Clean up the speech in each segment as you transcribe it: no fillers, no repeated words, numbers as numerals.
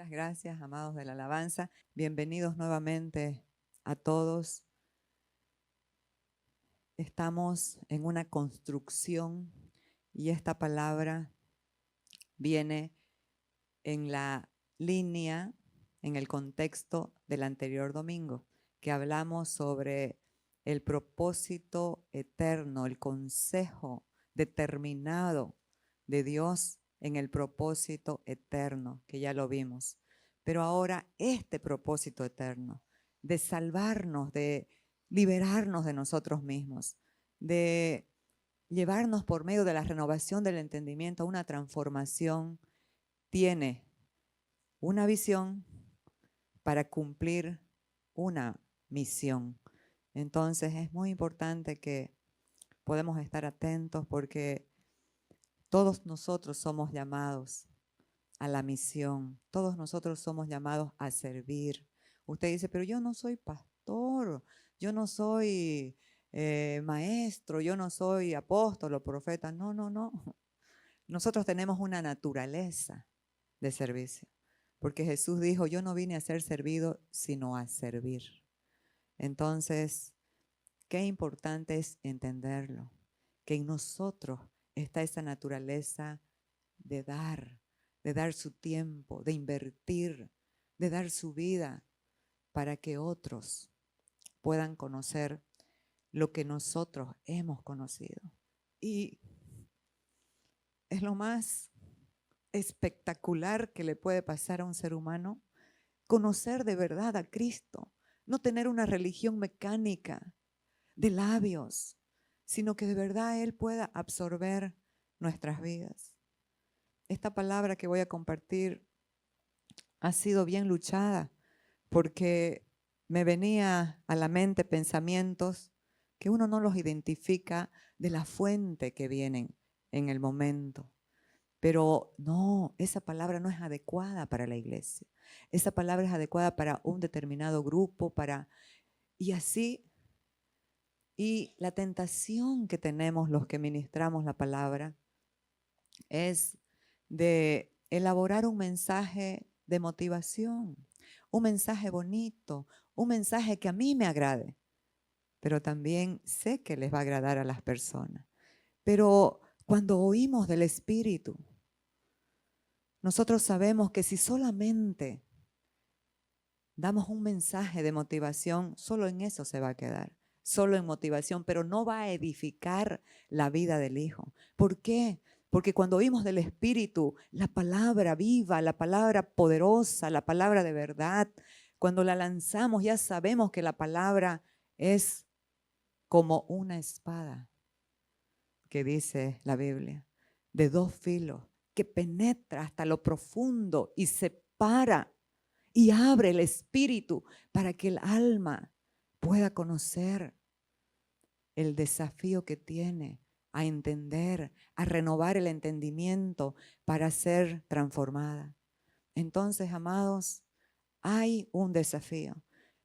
Muchas gracias, amados de la alabanza. Bienvenidos nuevamente a todos. Estamos en una construcción y esta palabra viene en la línea, en el contexto del anterior domingo, que hablamos sobre el propósito eterno, el consejo determinado de Dios en el propósito eterno, que ya lo vimos. Pero ahora este propósito eterno de salvarnos, de liberarnos de nosotros mismos, de llevarnos por medio de la renovación del entendimiento a una transformación, tiene una visión para cumplir una misión. Entonces es muy importante que podamos estar atentos porque todos nosotros somos llamados a la misión. Todos nosotros somos llamados a servir. Usted dice, pero yo no soy pastor, yo no soy maestro, yo no soy apóstol o profeta. No, no, no. Nosotros tenemos una naturaleza de servicio. Porque Jesús dijo, yo no vine a ser servido, sino a servir. Entonces, qué importante es entenderlo, que en nosotros está esa naturaleza de dar su tiempo, de invertir, de dar su vida para que otros puedan conocer lo que nosotros hemos conocido. Y es lo más espectacular que le puede pasar a un ser humano, conocer de verdad a Cristo, no tener una religión mecánica de labios, sino que de verdad Él pueda absorber nuestras vidas. Esta palabra que voy a compartir ha sido bien luchada porque me venía a la mente pensamientos que uno no los identifica de la fuente que vienen en el momento. Pero no, esa palabra no es adecuada para la iglesia. Esa palabra es adecuada para un determinado grupo, y así. Y la tentación que tenemos los que ministramos la palabra es de elaborar un mensaje de motivación, un mensaje bonito, un mensaje que a mí me agrade, pero también sé que les va a agradar a las personas. Pero cuando oímos del Espíritu, nosotros sabemos que si solamente damos un mensaje de motivación, solo en eso se va a quedar, solo en motivación, pero no va a edificar la vida del Hijo. ¿Por qué? Porque cuando oímos del Espíritu, la palabra viva, la palabra poderosa, la palabra de verdad, cuando la lanzamos ya sabemos que la palabra es como una espada, que dice la Biblia, de dos filos, que penetra hasta lo profundo y separa y abre el espíritu para que el alma pueda conocer el desafío que tiene a entender, a renovar el entendimiento para ser transformada. Entonces, amados, hay un desafío.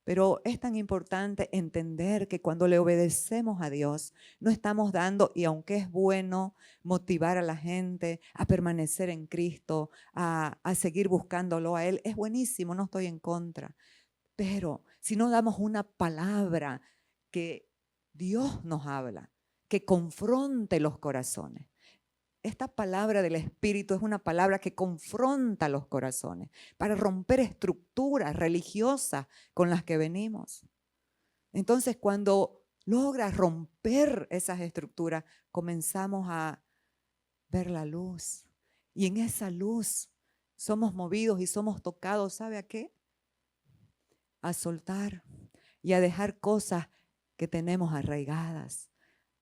Pero es tan importante entender que cuando le obedecemos a Dios, no estamos dando, y aunque es bueno motivar a la gente a permanecer en Cristo, a seguir buscándolo a Él, es buenísimo, no estoy en contra. Pero si no damos una palabra que Dios nos habla, que confronte los corazones. Esta palabra del Espíritu es una palabra que confronta los corazones para romper estructuras religiosas con las que venimos. Entonces, cuando logra romper esas estructuras, comenzamos a ver la luz. Y en esa luz somos movidos y somos tocados, ¿sabe a qué? A soltar y a dejar cosas que tenemos arraigadas,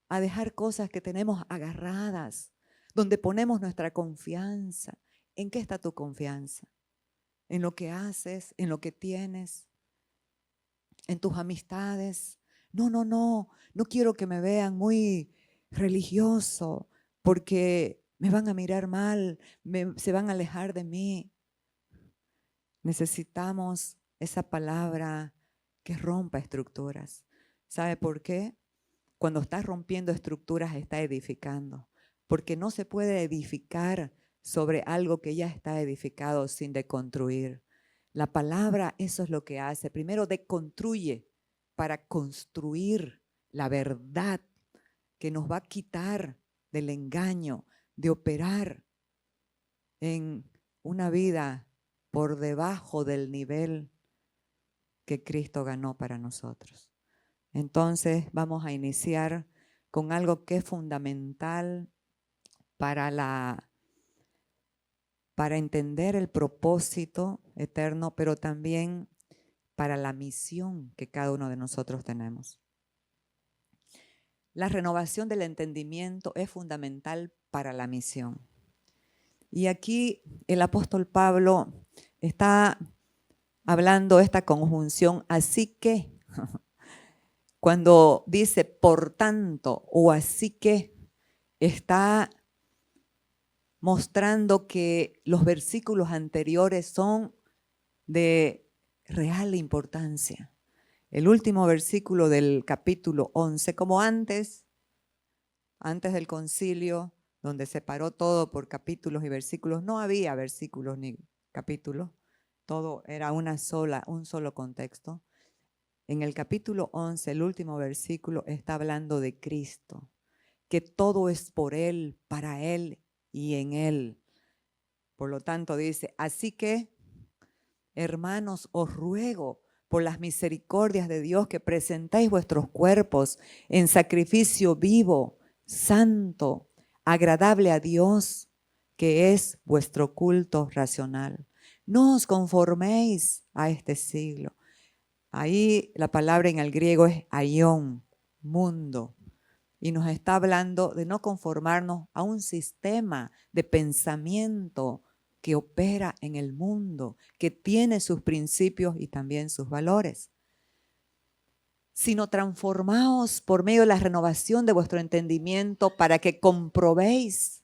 a dejar cosas que tenemos agarradas, donde ponemos nuestra confianza. ¿En qué está tu confianza? ¿En lo que haces? ¿En lo que tienes? ¿En tus amistades? No, no, no, no quiero que me vean muy religioso porque me van a mirar mal, se van a alejar de mí. Necesitamos esa palabra que rompa estructuras. ¿Sabe por qué? Cuando estás rompiendo estructuras, está edificando. Porque no se puede edificar sobre algo que ya está edificado sin deconstruir. La palabra eso es lo que hace. Primero deconstruye para construir la verdad que nos va a quitar del engaño, de operar en una vida por debajo del nivel que Cristo ganó para nosotros. Entonces vamos a iniciar con algo que es fundamental para entender el propósito eterno, pero también para la misión que cada uno de nosotros tenemos. La renovación del entendimiento es fundamental para la misión. Y aquí el apóstol Pablo está hablando esta conjunción, así que, cuando dice por tanto o así que, está mostrando que los versículos anteriores son de real importancia. El último versículo del capítulo 11, como antes del concilio, donde se paró todo por capítulos y versículos, no había versículos ni capítulos, todo era un solo contexto. En el capítulo 11, el último versículo está hablando de Cristo, que todo es por Él, para Él y en Él. Por lo tanto dice, así que, hermanos, os ruego por las misericordias de Dios que presentéis vuestros cuerpos en sacrificio vivo, santo, agradable a Dios, que es vuestro culto racional. No os conforméis a este siglo. Ahí la palabra en el griego es aion, mundo. Y nos está hablando de no conformarnos a un sistema de pensamiento que opera en el mundo, que tiene sus principios y también sus valores, sino transformaos por medio de la renovación de vuestro entendimiento para que comprobéis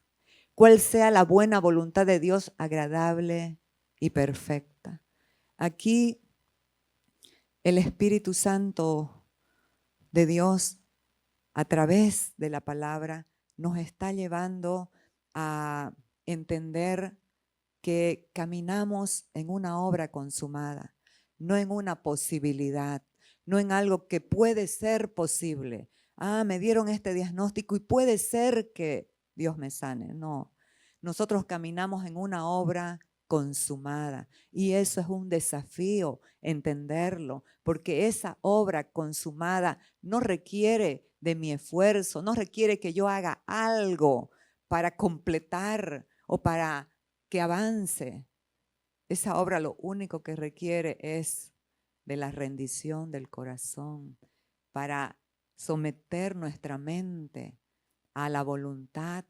cuál sea la buena voluntad de Dios agradable y perfecta. Aquí el Espíritu Santo de Dios, a través de la palabra, nos está llevando a entender que caminamos en una obra consumada, no en una posibilidad, no en algo que puede ser posible. Me dieron este diagnóstico y puede ser que Dios me sane. No, nosotros caminamos en una obra consumada y eso es un desafío entenderlo, porque esa obra consumada no requiere de mi esfuerzo, no requiere que yo haga algo para completar o para que avance. Esa obra lo único que requiere es de la rendición del corazón para someter nuestra mente a la voluntad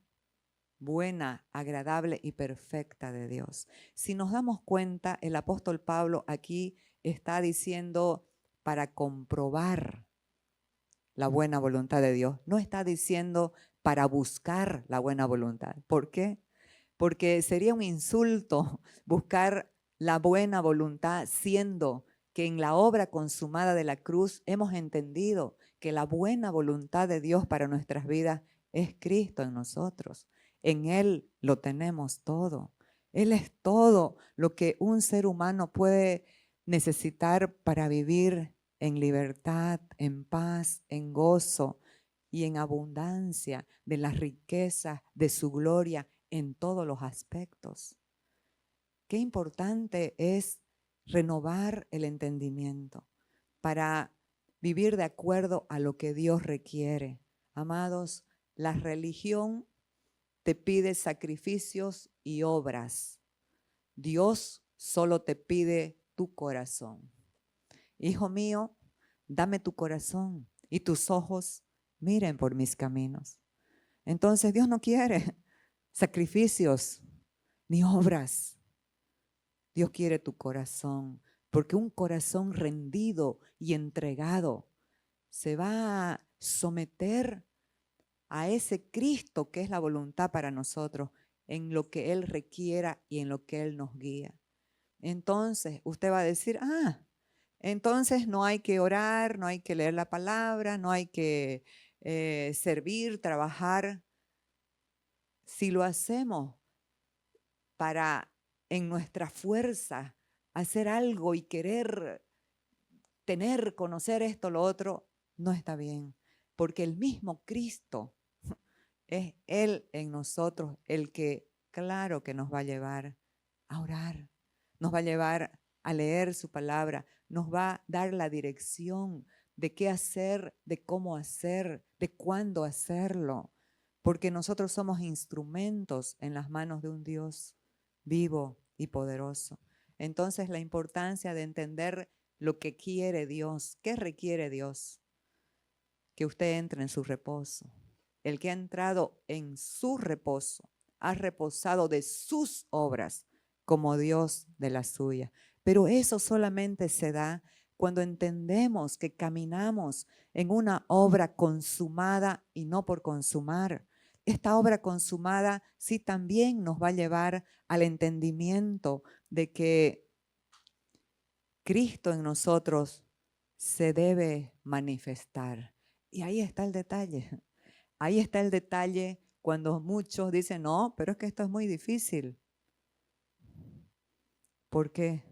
buena, agradable y perfecta de Dios. Si nos damos cuenta, el apóstol Pablo aquí está diciendo para comprobar la buena voluntad de Dios. No está diciendo para buscar la buena voluntad. ¿Por qué? Porque sería un insulto buscar la buena voluntad, siendo que en la obra consumada de la cruz hemos entendido que la buena voluntad de Dios para nuestras vidas es Cristo en nosotros. En Él lo tenemos todo. Él es todo lo que un ser humano puede necesitar para vivir en libertad, en paz, en gozo y en abundancia de las riquezas de su gloria en todos los aspectos. Qué importante es renovar el entendimiento para vivir de acuerdo a lo que Dios requiere. Amados, la religión te pide sacrificios y obras. Dios solo te pide tu corazón. Hijo mío, dame tu corazón y tus ojos miren por mis caminos. Entonces Dios no quiere sacrificios ni obras. Dios quiere tu corazón, porque un corazón rendido y entregado se va a someter a ese Cristo que es la voluntad para nosotros, en lo que Él requiera y en lo que Él nos guía. Entonces usted va a decir, entonces no hay que orar, no hay que leer la palabra, no hay que servir, trabajar. Si lo hacemos para en nuestra fuerza hacer algo y querer tener, conocer esto, lo otro, no está bien. Porque el mismo Cristo es Él en nosotros el que, claro que nos va a llevar a orar, nos va a llevar a leer su palabra, nos va a dar la dirección de qué hacer, de cómo hacer, de cuándo hacerlo, porque nosotros somos instrumentos en las manos de un Dios vivo y poderoso. Entonces la importancia de entender lo que quiere Dios, qué requiere Dios, que usted entre en su reposo. El que ha entrado en su reposo, ha reposado de sus obras como Dios de la suya. Pero eso solamente se da cuando entendemos que caminamos en una obra consumada y no por consumar. Esta obra consumada sí también nos va a llevar al entendimiento de que Cristo en nosotros se debe manifestar. Y ahí está el detalle. Ahí está el detalle cuando muchos dicen, no, pero es que esto es muy difícil. ¿Por qué?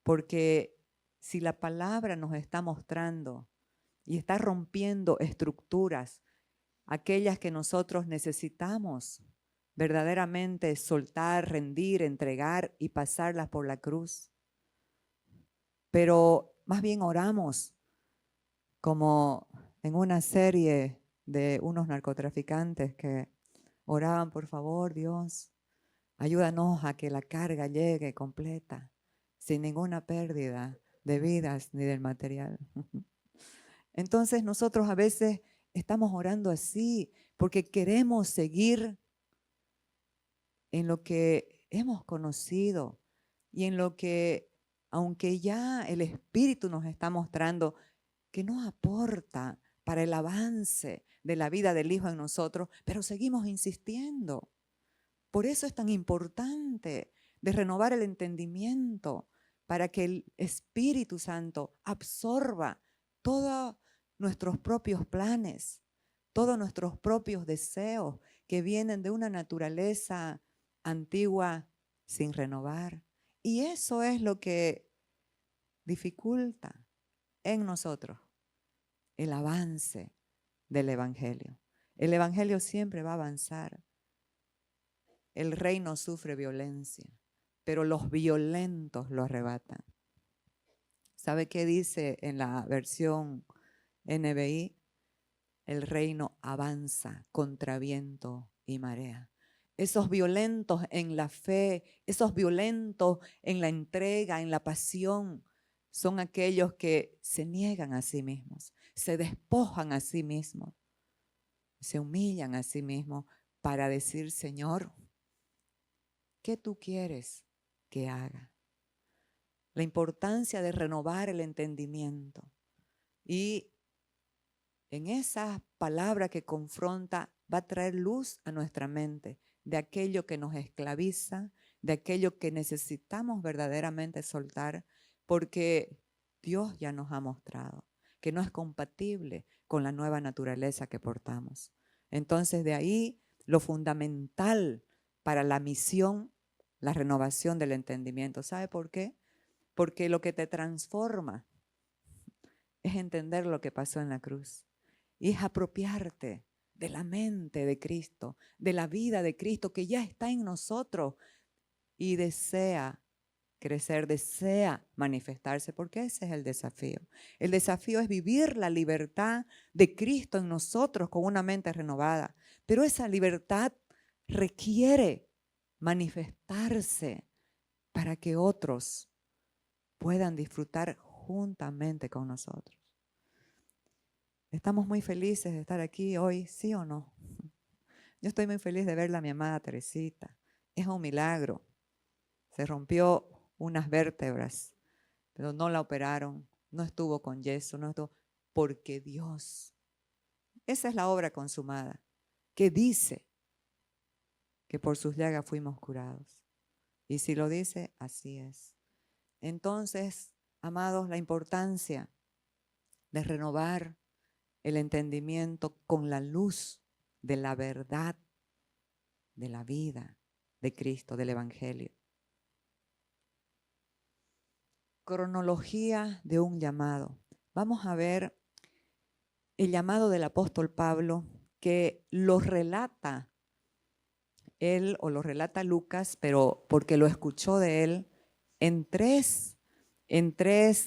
Porque si la palabra nos está mostrando y está rompiendo estructuras, aquellas que nosotros necesitamos verdaderamente soltar, rendir, entregar y pasarlas por la cruz. Pero más bien oramos como en una serie de unos narcotraficantes que oraban, por favor, Dios, ayúdanos a que la carga llegue completa, sin ninguna pérdida de vidas ni del material. Entonces nosotros a veces estamos orando así porque queremos seguir en lo que hemos conocido y en lo que, aunque ya el Espíritu nos está mostrando que no aporta para el avance de la vida del Hijo en nosotros, pero seguimos insistiendo. Por eso es tan importante de renovar el entendimiento para que el Espíritu Santo absorba todos nuestros propios planes, todos nuestros propios deseos que vienen de una naturaleza antigua sin renovar. Y eso es lo que dificulta en nosotros el avance del Evangelio. El Evangelio siempre va a avanzar. El reino sufre violencia, pero los violentos lo arrebatan. ¿Sabe qué dice en la versión NBI? El reino avanza contra viento y marea. Esos violentos en la fe, esos violentos en la entrega, en la pasión, son aquellos que se niegan a sí mismos, se despojan a sí mismos, se humillan a sí mismos para decir, Señor, ¿qué tú quieres que haga? La importancia de renovar el entendimiento. Y en esa palabra que confronta va a traer luz a nuestra mente de aquello que nos esclaviza, de aquello que necesitamos verdaderamente soltar, porque Dios ya nos ha mostrado que no es compatible con la nueva naturaleza que portamos. Entonces de ahí lo fundamental para la misión, la renovación del entendimiento. ¿Sabe por qué? Porque lo que te transforma es entender lo que pasó en la cruz. Y es apropiarte de la mente de Cristo, de la vida de Cristo que ya está en nosotros y desea crecer, desea manifestarse, porque ese es el desafío. El desafío es vivir la libertad de Cristo en nosotros con una mente renovada, pero esa libertad requiere manifestarse para que otros puedan disfrutar juntamente con nosotros. Estamos muy felices de estar aquí hoy, ¿sí o no? Yo estoy muy feliz de verla a mi amada Teresita. Es un milagro. Se rompió unas vértebras, pero no la operaron, no estuvo con yeso, no estuvo, porque Dios, esa es la obra consumada, que dice que por sus llagas fuimos curados. Y si lo dice, así es. Entonces, amados, la importancia de renovar el entendimiento con la luz de la verdad de la vida de Cristo, del Evangelio. Cronología de un llamado. Vamos a ver el llamado del apóstol Pablo, que lo relata él o lo relata Lucas, pero porque lo escuchó de él en tres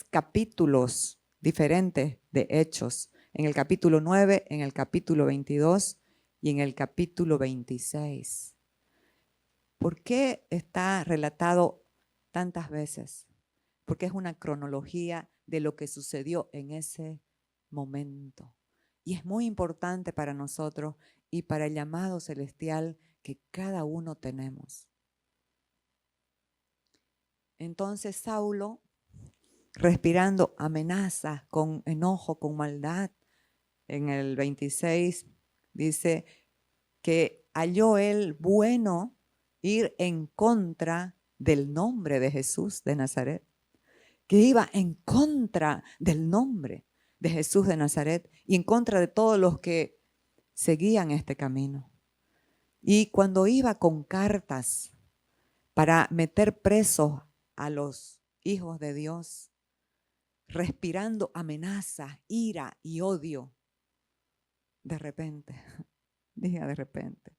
capítulos diferentes de Hechos. En el capítulo 9, en el capítulo 22 y en el capítulo 26. ¿Por qué está relatado tantas veces? Porque es una cronología de lo que sucedió en ese momento. Y es muy importante para nosotros y para el llamado celestial que cada uno tenemos. Entonces Saulo, respirando amenazas, con enojo, con maldad, en el 26 dice que halló él bueno ir en contra del nombre de Jesús de Nazaret, que iba en contra del nombre de Jesús de Nazaret y en contra de todos los que seguían este camino. Y cuando iba con cartas para meter presos a los hijos de Dios, respirando amenazas, ira y odio, de repente, diga de repente,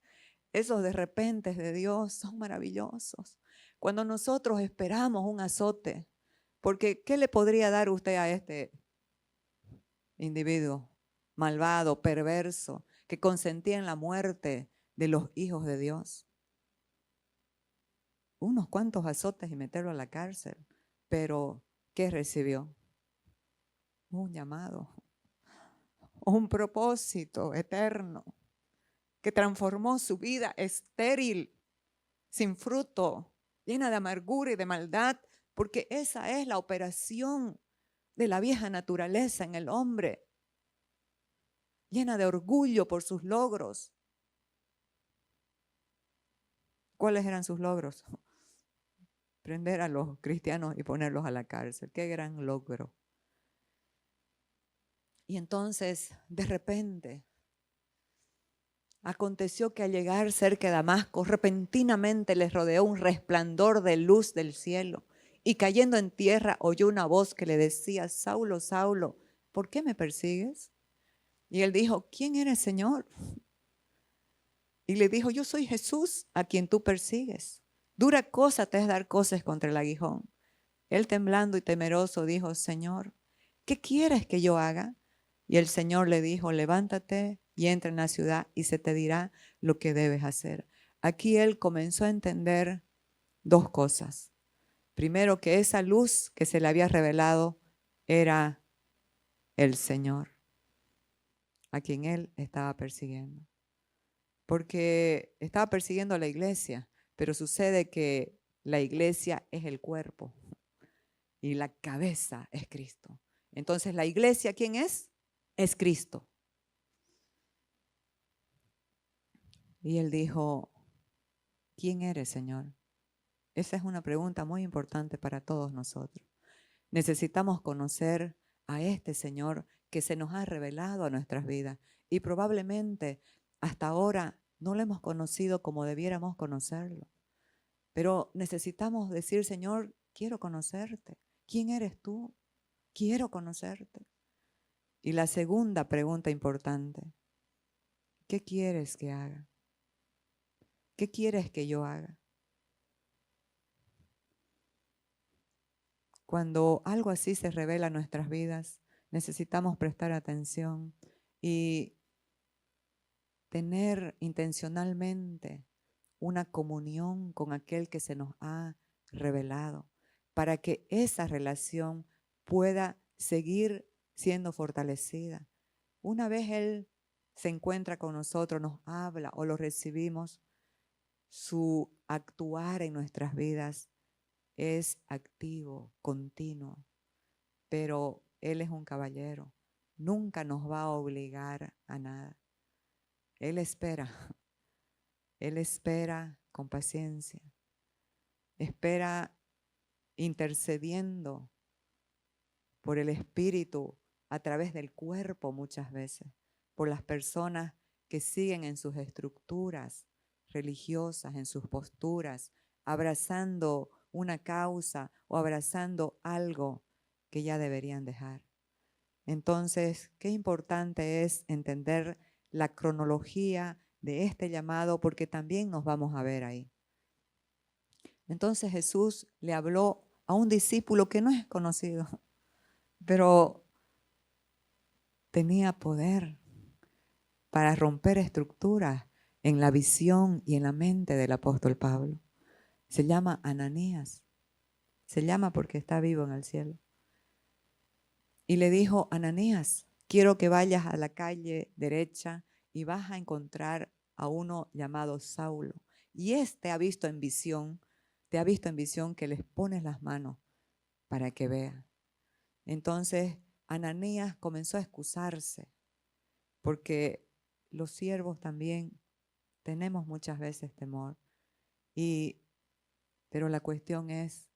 esos de repente de Dios son maravillosos. Cuando nosotros esperamos un azote, porque ¿qué le podría dar usted a este individuo malvado, perverso, que consentía en la muerte de los hijos de Dios? Unos cuantos azotes y meterlo a la cárcel. Pero, ¿qué recibió? Un llamado, un propósito eterno que transformó su vida estéril, sin fruto, llena de amargura y de maldad, porque esa es la operación de la vieja naturaleza en el hombre, llena de orgullo por sus logros. ¿Cuáles eran sus logros? Prender a los cristianos y ponerlos a la cárcel. ¡Qué gran logro! Y entonces, de repente, aconteció que al llegar cerca de Damasco, repentinamente les rodeó un resplandor de luz del cielo. Y cayendo en tierra, oyó una voz que le decía: Saulo, Saulo, ¿por qué me persigues? Y él dijo: ¿quién eres, Señor? Y le dijo: yo soy Jesús, a quien tú persigues. Dura cosa te es dar cosas contra el aguijón. Él, temblando y temeroso, dijo: Señor, ¿qué quieres que yo haga? Y el Señor le dijo: levántate y entra en la ciudad y se te dirá lo que debes hacer. Aquí él comenzó a entender dos cosas. Primero, que esa luz que se le había revelado era el Señor, a quien él estaba persiguiendo. Porque estaba persiguiendo a la iglesia, pero sucede que la iglesia es el cuerpo y la cabeza es Cristo. Entonces, ¿la iglesia quién es? Es Cristo. Y él dijo: ¿quién eres, Señor? Esa es una pregunta muy importante para todos nosotros. Necesitamos conocer a este Señor que se nos ha revelado a nuestras vidas y probablemente hasta ahora no lo hemos conocido como debiéramos conocerlo. Pero necesitamos decir: Señor, quiero conocerte. ¿Quién eres tú? Quiero conocerte. Y la segunda pregunta importante: ¿qué quieres que haga? ¿Qué quieres que yo haga? Cuando algo así se revela en nuestras vidas, necesitamos prestar atención y tener intencionalmente una comunión con aquel que se nos ha revelado, para que esa relación pueda seguir siendo fortalecida. Una vez Él se encuentra con nosotros, nos habla o lo recibimos, su actuar en nuestras vidas es activo, continuo, pero Él es un caballero, nunca nos va a obligar a nada. Él espera con paciencia, espera intercediendo por el Espíritu a través del cuerpo muchas veces, por las personas que siguen en sus estructuras religiosas, en sus posturas, abrazando una causa o abrazando algo que ya deberían dejar. Entonces, qué importante es entender la cronología de este llamado, porque también nos vamos a ver ahí. Entonces Jesús le habló a un discípulo que no es conocido, pero tenía poder para romper estructuras en la visión y en la mente del apóstol Pablo. Se llama Ananías. Se llama porque está vivo en el cielo. Y le dijo: Ananías, quiero que vayas a la calle derecha y vas a encontrar a uno llamado Saulo. Y te ha visto en visión que les pones las manos para que vea. Entonces Ananías comenzó a excusarse, porque los siervos también tenemos muchas veces temor. Pero la cuestión es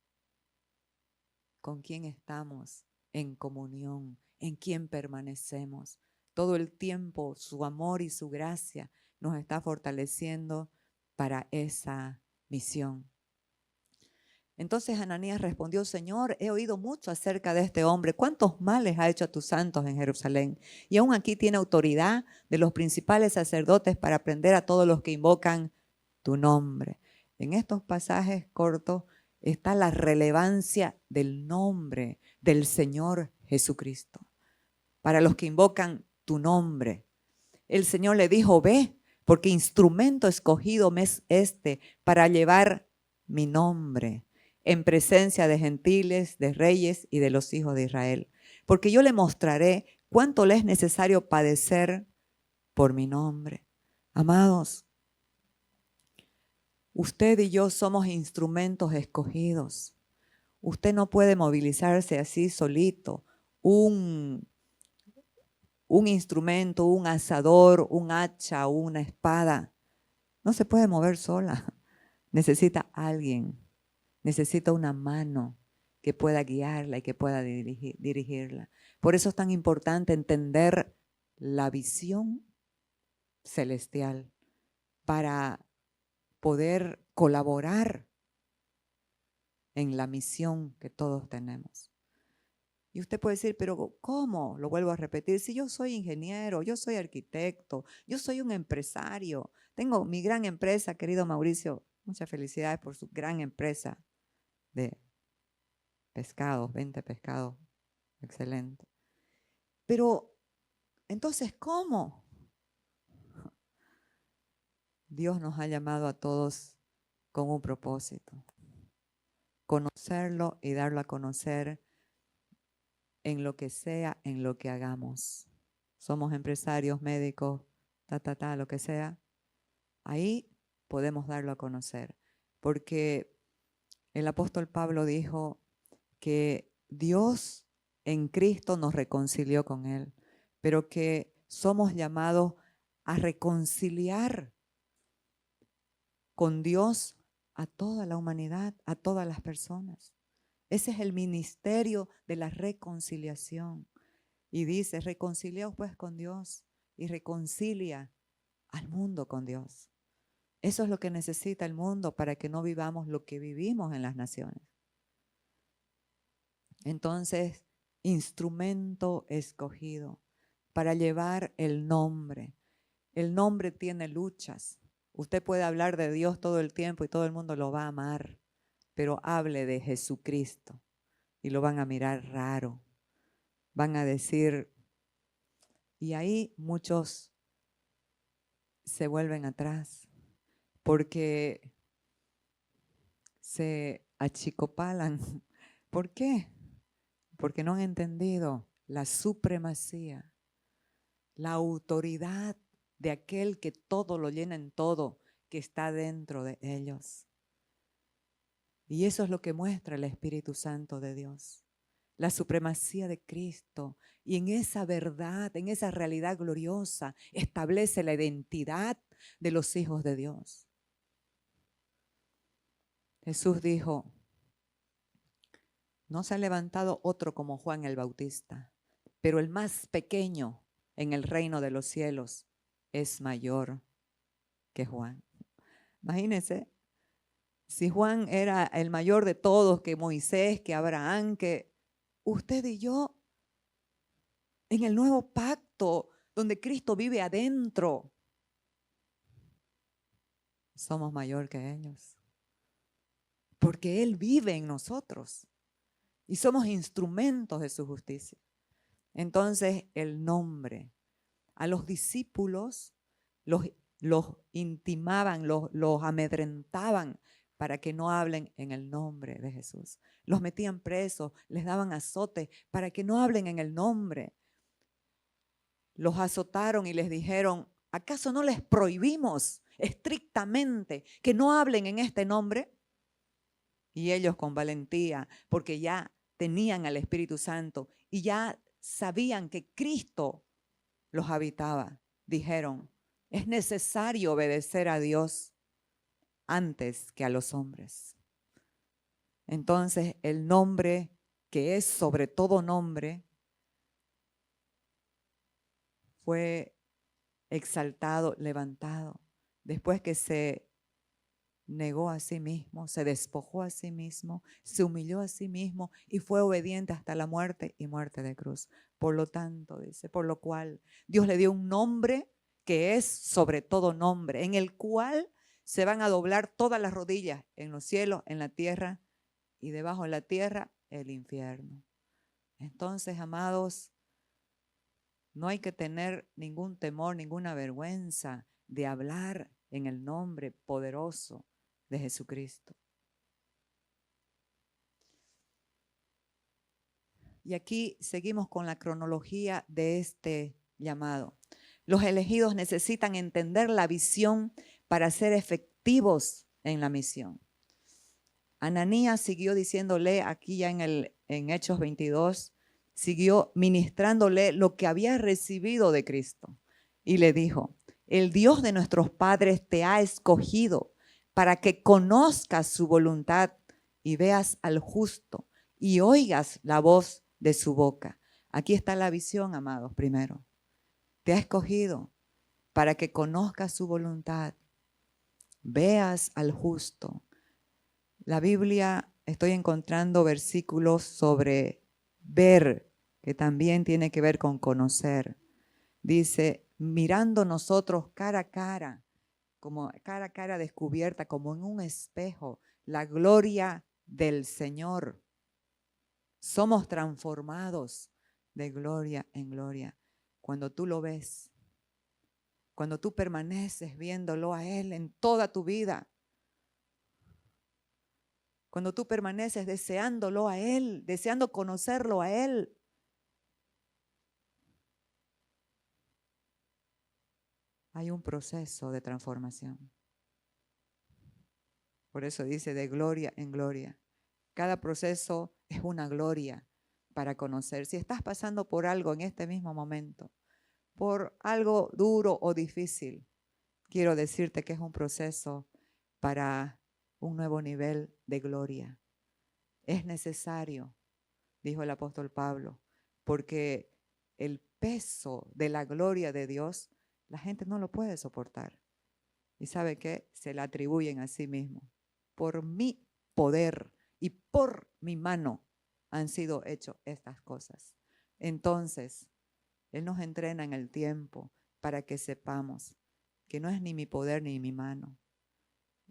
con quién estamos en comunión, en quién permanecemos. Todo el tiempo su amor y su gracia nos está fortaleciendo para esa misión. Entonces Ananías respondió: Señor, he oído mucho acerca de este hombre. ¿Cuántos males ha hecho a tus santos en Jerusalén? Y aún aquí tiene autoridad de los principales sacerdotes para prender a todos los que invocan tu nombre. En estos pasajes cortos está la relevancia del nombre del Señor Jesucristo. Para los que invocan tu nombre. El Señor le dijo: ve, porque instrumento escogido me es para llevar mi nombre en presencia de gentiles, de reyes y de los hijos de Israel. Porque yo le mostraré cuánto le es necesario padecer por mi nombre. Amados, usted y yo somos instrumentos escogidos. Usted no puede movilizarse así solito. Un instrumento, un asador, un hacha, una espada, no se puede mover sola. Necesita alguien, necesita una mano que pueda guiarla y que pueda dirigirla. Por eso es tan importante entender la visión celestial para poder colaborar en la misión que todos tenemos. Y usted puede decir: pero ¿cómo? Lo vuelvo a repetir. Si yo soy ingeniero, yo soy arquitecto, yo soy un empresario, tengo mi gran empresa, querido Mauricio, muchas felicidades por su gran empresa de pescados, 20 pescados, excelente. Pero, entonces, ¿cómo? Dios nos ha llamado a todos con un propósito: conocerlo y darlo a conocer en lo que sea, en lo que hagamos. Somos empresarios, médicos, lo que sea. Ahí podemos darlo a conocer, porque el apóstol Pablo dijo que Dios en Cristo nos reconcilió con Él, pero que somos llamados a reconciliar con Dios a toda la humanidad, a todas las personas. Ese es el ministerio de la reconciliación. Y dice: reconciliaos pues con Dios, y reconcilia al mundo con Dios. Eso es lo que necesita el mundo para que no vivamos lo que vivimos en las naciones. Entonces, instrumento escogido para llevar el nombre. El nombre tiene luchas. Usted puede hablar de Dios todo el tiempo y todo el mundo lo va a amar, pero hable de Jesucristo y lo van a mirar raro. Van a decir, y ahí muchos se vuelven atrás porque se achicopalan. ¿Por qué? Porque no han entendido la supremacía, la autoridad de aquel que todo lo llena en todo, que está dentro de ellos. Y eso es lo que muestra el Espíritu Santo de Dios, la supremacía de Cristo. Y en esa verdad, en esa realidad gloriosa, establece la identidad de los hijos de Dios. Jesús dijo: no se ha levantado otro como Juan el Bautista, pero el más pequeño en el reino de los cielos es mayor que Juan. Imagínense, si Juan era el mayor de todos, que Moisés, que Abraham, que usted y yo, en el nuevo pacto, donde Cristo vive adentro, somos mayor que ellos. Porque Él vive en nosotros y somos instrumentos de su justicia. Entonces, el nombre. A los discípulos los intimaban, los amedrentaban para que no hablen en el nombre de Jesús. Los metían presos, les daban azotes para que no hablen en el nombre. Los azotaron y les dijeron, ¿acaso no les prohibimos estrictamente que no hablen en este nombre? Y ellos con valentía, porque ya tenían al Espíritu Santo y ya sabían que Cristo los habitaba, dijeron, es necesario obedecer a Dios antes que a los hombres. Entonces, el nombre que es sobre todo nombre fue exaltado, levantado, después que se negó a sí mismo, se despojó a sí mismo, se humilló a sí mismo y fue obediente hasta la muerte y muerte de cruz. Por lo tanto, dice, por lo cual Dios le dio un nombre que es sobre todo nombre, en el cual se van a doblar todas las rodillas en los cielos, en la tierra y debajo de la tierra, el infierno. Entonces, amados, no hay que tener ningún temor, ninguna vergüenza de hablar en el nombre poderoso de Jesucristo. Y aquí seguimos con la cronología de este llamado. Los elegidos necesitan entender la visión para ser efectivos en la misión. Ananías siguió diciéndole aquí ya en Hechos 22, siguió ministrándole lo que había recibido de Cristo. Y le dijo, el Dios de nuestros padres te ha escogido para que conozcas su voluntad y veas al justo y oigas la voz de su boca. Aquí está la visión, amados, primero. Te ha escogido para que conozcas su voluntad, veas al justo. La Biblia, estoy encontrando versículos sobre ver, que también tiene que ver con conocer. Dice, mirando nosotros cara a cara, como cara a cara descubierta, como en un espejo, la gloria del Señor. Somos transformados de gloria en gloria. Cuando tú lo ves, cuando tú permaneces viéndolo a Él en toda tu vida, cuando tú permaneces deseándolo a Él, deseando conocerlo a Él, hay un proceso de transformación. Por eso dice de gloria en gloria. Cada proceso es una gloria para conocer. Si estás pasando por algo en este mismo momento, por algo duro o difícil, quiero decirte que es un proceso para un nuevo nivel de gloria. Es necesario, dijo el apóstol Pablo, porque el peso de la gloria de Dios, la gente no lo puede soportar. ¿Y sabe qué? Se la atribuyen a sí mismo. Por mi poder y por mi mano han sido hechas estas cosas. Entonces, Él nos entrena en el tiempo para que sepamos que no es ni mi poder ni mi mano,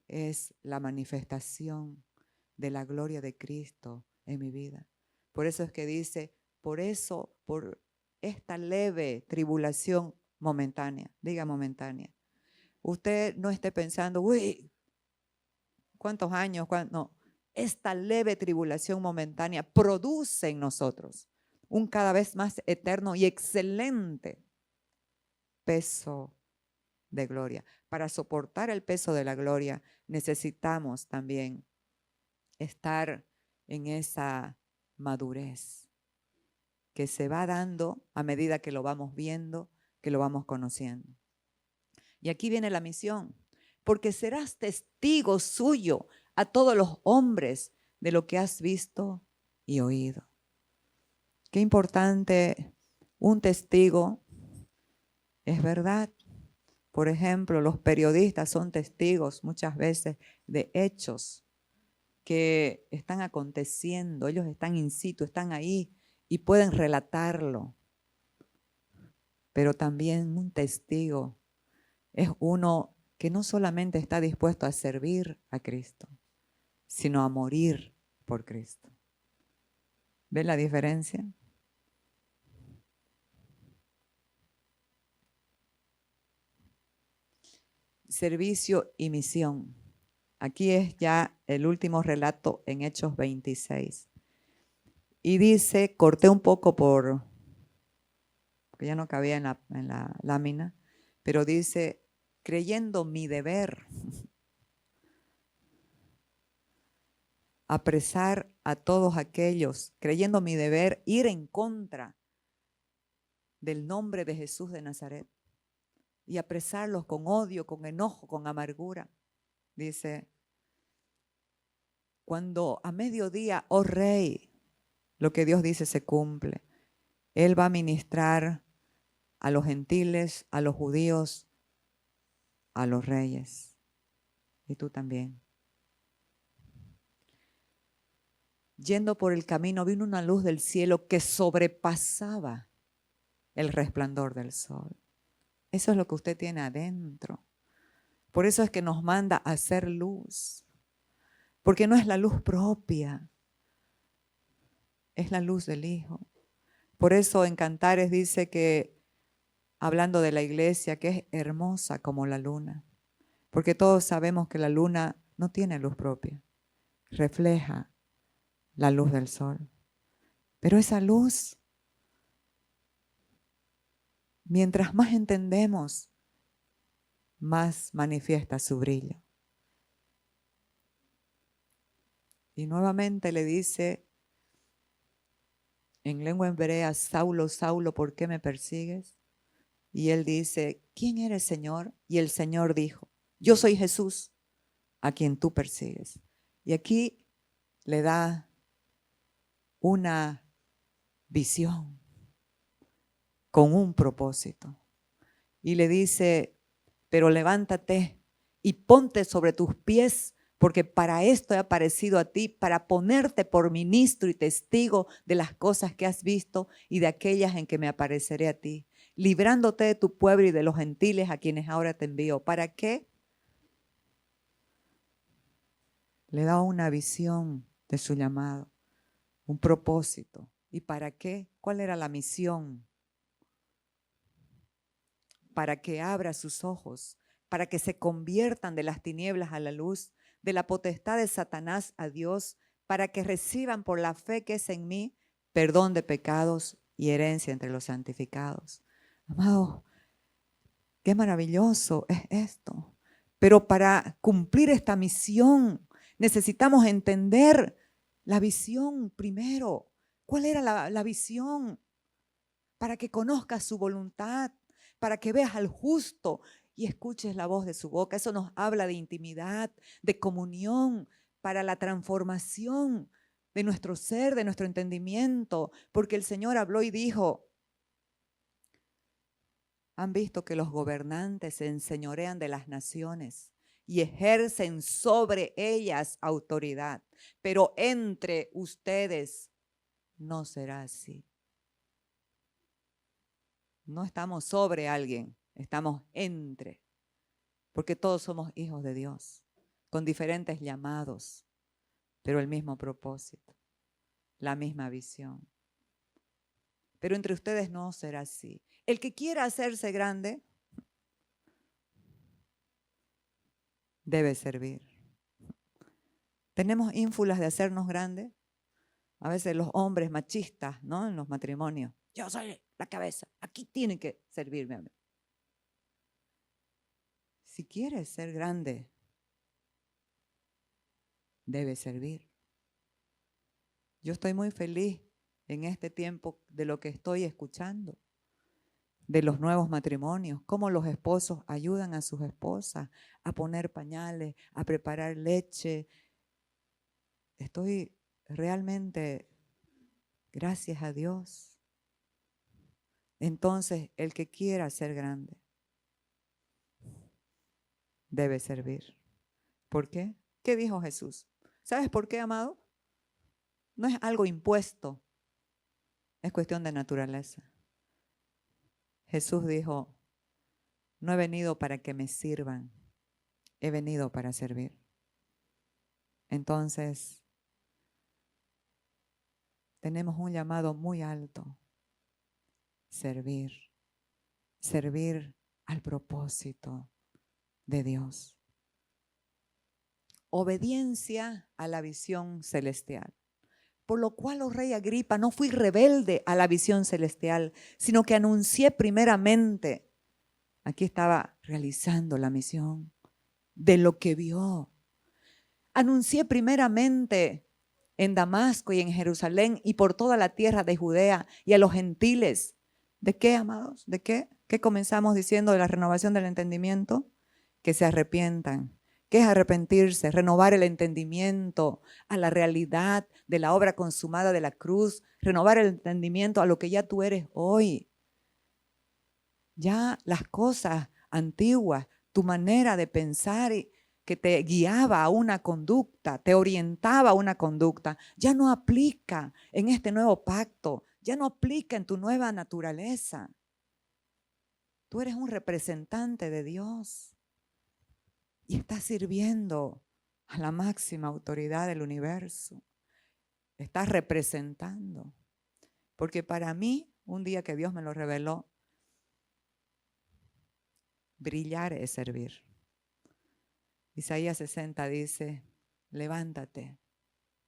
es la manifestación de la gloria de Cristo en mi vida. Por eso es que dice, por eso, por esta leve tribulación momentánea, diga momentánea. Usted no esté pensando, uy, ¿cuántos años? No, esta leve tribulación momentánea produce en nosotros un cada vez más eterno y excelente peso de gloria. Para soportar el peso de la gloria necesitamos también estar en esa madurez que se va dando a medida que lo vamos viendo, que lo vamos conociendo. Y aquí viene la misión, porque serás testigo suyo a todos los hombres de lo que has visto y oído. Qué importante un testigo, es verdad, Por ejemplo, los periodistas son testigos muchas veces de hechos que están aconteciendo. Ellos están in situ, están ahí y pueden relatarlo. Pero también un testigo es uno que no solamente está dispuesto a servir a Cristo, sino a morir por Cristo. ¿Ven la diferencia? Servicio y misión. Aquí es ya el último relato en Hechos 26. Y dice, corté un poco porque ya no cabía en la lámina, pero dice, creyendo mi deber, apresar a todos aquellos, creyendo mi deber, ir en contra del nombre de Jesús de Nazaret y apresarlos con odio, con enojo, con amargura. Dice, cuando a mediodía, oh rey, lo que Dios dice se cumple. Él va a ministrar a los gentiles, a los judíos, a los reyes. Y tú también. Yendo por el camino, vino una luz del cielo que sobrepasaba el resplandor del sol. Eso es lo que usted tiene adentro. Por eso es que nos manda a hacer luz. Porque no es la luz propia, es la luz del Hijo. Por eso en Cantares dice que, hablando de la iglesia, que es hermosa como la luna. Porque todos sabemos que la luna no tiene luz propia, refleja la luz del sol. Pero esa luz, mientras más entendemos, más manifiesta su brillo. Y nuevamente le dice en lengua hebrea, Saulo, Saulo, ¿por qué me persigues? Y él dice, ¿quién eres, Señor? Y el Señor dijo, yo soy Jesús, a quien tú persigues. Y aquí le da una visión con un propósito. Y le dice, pero levántate y ponte sobre tus pies, porque para esto he aparecido a ti, para ponerte por ministro y testigo de las cosas que has visto y de aquellas en que me apareceré a ti, librándote de tu pueblo y de los gentiles a quienes ahora te envío. ¿Para qué? Le da una visión de su llamado, un propósito. ¿Y para qué? ¿Cuál era la misión? Para que abra sus ojos, para que se conviertan de las tinieblas a la luz, de la potestad de Satanás a Dios, para que reciban por la fe que es en mí perdón de pecados y herencia entre los santificados. Amado, qué maravilloso es esto. Pero para cumplir esta misión necesitamos entender la visión primero. ¿Cuál era la visión? Para que conozcas su voluntad, para que veas al justo y escuches la voz de su boca. Eso nos habla de intimidad, de comunión, para la transformación de nuestro ser, de nuestro entendimiento, porque el Señor habló y dijo, han visto que los gobernantes se enseñorean de las naciones y ejercen sobre ellas autoridad, pero entre ustedes no será así. No estamos sobre alguien, estamos entre, porque todos somos hijos de Dios, con diferentes llamados, pero el mismo propósito, la misma visión. Pero entre ustedes no será así. El que quiera hacerse grande debe servir. Tenemos ínfulas de hacernos grandes. A veces los hombres machistas, ¿no? En los matrimonios. Yo soy la cabeza, aquí tienen que servirme a mí. Si quieres ser grande, debe servir. Yo estoy muy feliz en este tiempo de lo que estoy escuchando, de los nuevos matrimonios, cómo los esposos ayudan a sus esposas a poner pañales, a preparar leche. Estoy realmente, gracias a Dios. Entonces, el que quiera ser grande, debe servir. ¿Por qué? ¿Qué dijo Jesús? ¿Sabes por qué, amado? No es algo impuesto, es cuestión de naturaleza. Jesús dijo, no he venido para que me sirvan, he venido para servir. Entonces, tenemos un llamado muy alto, servir, servir al propósito de Dios. Obediencia a la visión celestial. Por lo cual, oh rey Agripa, no fui rebelde a la visión celestial, sino que anuncié primeramente. Aquí estaba realizando la misión de lo que vio. Anuncié primeramente en Damasco y en Jerusalén y por toda la tierra de Judea y a los gentiles. ¿De qué, amados? ¿De qué? ¿Qué comenzamos diciendo de la renovación del entendimiento? Que se arrepientan. ¿Qué es arrepentirse? Renovar el entendimiento a la realidad de la obra consumada de la cruz. Renovar el entendimiento a lo que ya tú eres hoy. Ya las cosas antiguas, tu manera de pensar que te guiaba a una conducta, te orientaba a una conducta, ya no aplica en este nuevo pacto, ya no aplica en tu nueva naturaleza. Tú eres un representante de Dios y estás sirviendo a la máxima autoridad del universo. Estás representando. Porque para mí, un día que Dios me lo reveló, brillar es servir. Isaías 60 dice, levántate.